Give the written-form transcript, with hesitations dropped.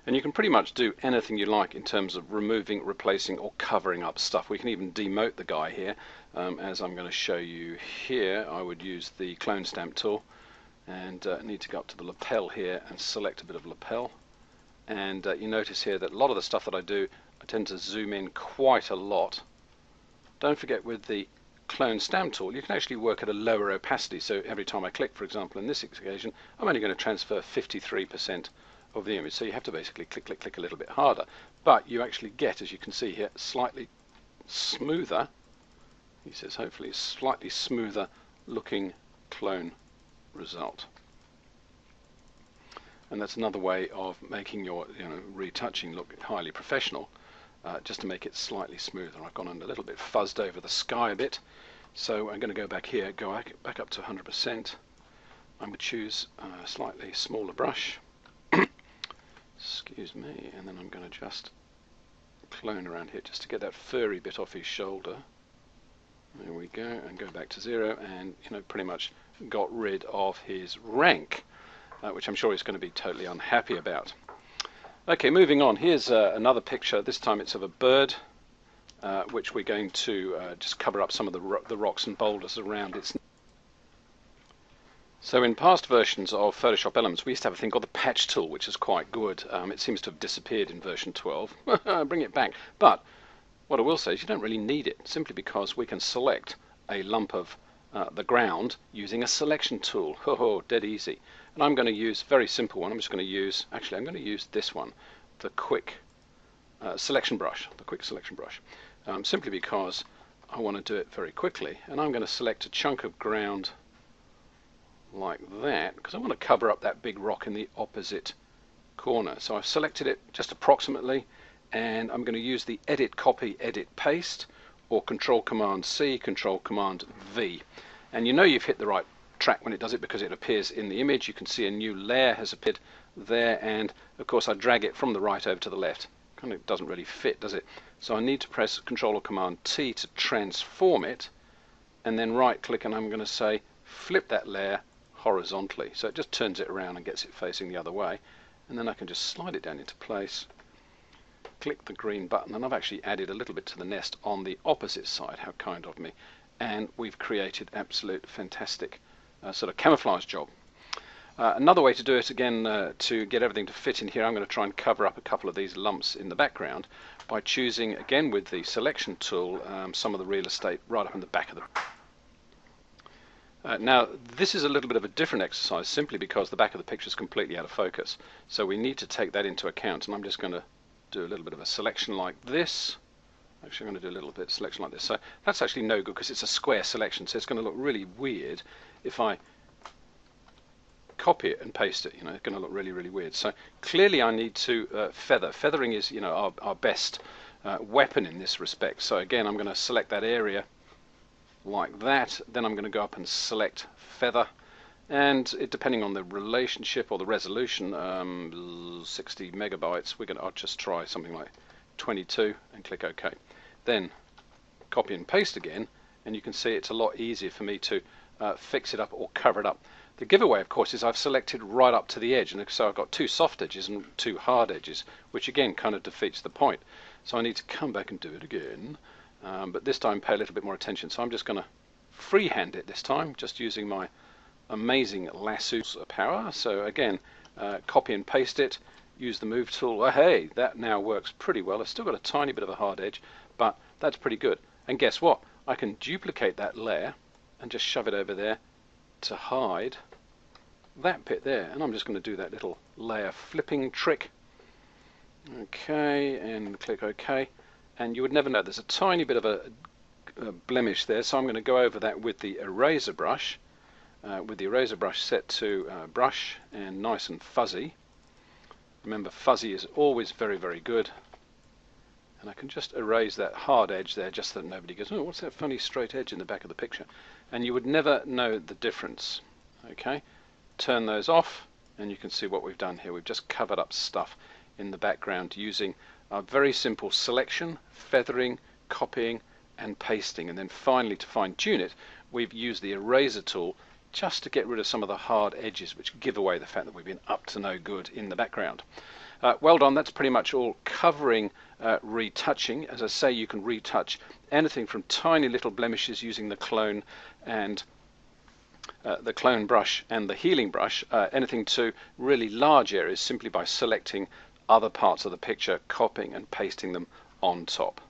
And you can pretty much do anything you like in terms of removing, replacing, or covering up stuff. We can even demote the guy here, as I'm going to show you here. I would use the clone stamp tool, and need to go up to the lapel here and select a bit of lapel. And you notice here that a lot of the stuff that I do, I tend to zoom in quite a lot. Don't forget, with the clone stamp tool, you can actually work at a lower opacity. So every time I click, for example, in this occasion, I'm only going to transfer 53% of the image. So you have to basically click, click, click a little bit harder. But you actually get, as you can see here, slightly smoother, he says hopefully slightly smoother looking clone result. And that's another way of making your retouching look highly professional, just to make it slightly smoother. I've gone a little bit fuzzed over the sky a bit, so I'm going to go back here, go back up to 100%. I'm going to choose a slightly smaller brush, excuse me, and then I'm going to just clone around here just to get that furry bit off his shoulder. There we go, and go back to 0, and pretty much got rid of his rank, which I'm sure he's going to be totally unhappy about. Okay, moving on. Here's another picture. This time it's of a bird, which we're going to just cover up some of the rocks and boulders around its. So in past versions of Photoshop Elements, we used to have a thing called the patch tool, which is quite good. It seems to have disappeared in version 12. Bring it back. But what I will say is you don't really need it, simply because we can select a lump of the ground using a selection tool. Dead easy. And I'm going to use a very simple one. I'm just going to use, actually I'm going to use this one, the quick selection brush, simply because I want to do it very quickly. And I'm going to select a chunk of ground like that, because I want to cover up that big rock in the opposite corner. So I've selected it just approximately, and I'm going to use the edit copy, edit paste, or Control Command C, Control Command V. And you've hit the right track when it does it, because it appears in the image. You can see a new layer has appeared there, and of course I drag it from the right over to the left. Kind of doesn't really fit, does it? So I need to press Control or Command T to transform it, and then right click, and I'm going to say flip that layer horizontally, so it just turns it around and gets it facing the other way. And then I can just slide it down into place, click the green button, and I've actually added a little bit to the nest on the opposite side. How kind of me. And we've created absolute fantastic sort of camouflage job. Another way to do it, again, to get everything to fit in here, I'm going to try and cover up a couple of these lumps in the background by choosing, again with the selection tool, some of the real estate right up in the back of the. Now this is a little bit of a different exercise, simply because the back of the picture is completely out of focus. So we need to take that into account, and I'm just going to do a little bit of a selection like this. Actually, I'm going to do a little bit of selection like this. So that's actually no good, because it's a square selection, so it's going to look really weird if I copy it and paste it. It's going to look really, really weird. So clearly I need to feather. Feathering is our best weapon in this respect. So again, I'm going to select that area like that. Then I'm going to go up and select feather, and depending on the relationship or the resolution, 60 megabytes, I'll just try something like 22 and click OK. Then copy and paste again, and you can see it's a lot easier for me to fix it up or cover it up. The giveaway, of course, is I've selected right up to the edge, and so I've got two soft edges and two hard edges, which again kind of defeats the point. So I need to come back and do it again, but this time pay a little bit more attention. So I'm just going to freehand it this time, just using my amazing lasso power. So again, copy and paste it, use the move tool. Oh, hey, that now works pretty well. I've still got a tiny bit of a hard edge, but that's pretty good. And guess what? I can duplicate that layer and just shove it over there to hide that bit there. And I'm just going to do that little layer flipping trick. Okay, and click OK. And you would never know, there's a tiny bit of a blemish there, so I'm going to go over that with the eraser brush. With the eraser brush set to brush and nice and fuzzy. Remember, fuzzy is always very, very good. And I can just erase that hard edge there, just so that nobody goes, oh, what's that funny straight edge in the back of the picture? And you would never know the difference. Okay, turn those off, and you can see what we've done here. We've just covered up stuff in the background using a very simple selection, feathering, copying, and pasting. And then finally, to fine-tune it, we've used the eraser tool just to get rid of some of the hard edges which give away the fact that we've been up to no good in the background. Well done, that's pretty much all covering retouching. As I say, you can retouch anything from tiny little blemishes using the clone and the clone brush and the healing brush, anything to really large areas simply by selecting other parts of the picture, copying and pasting them on top.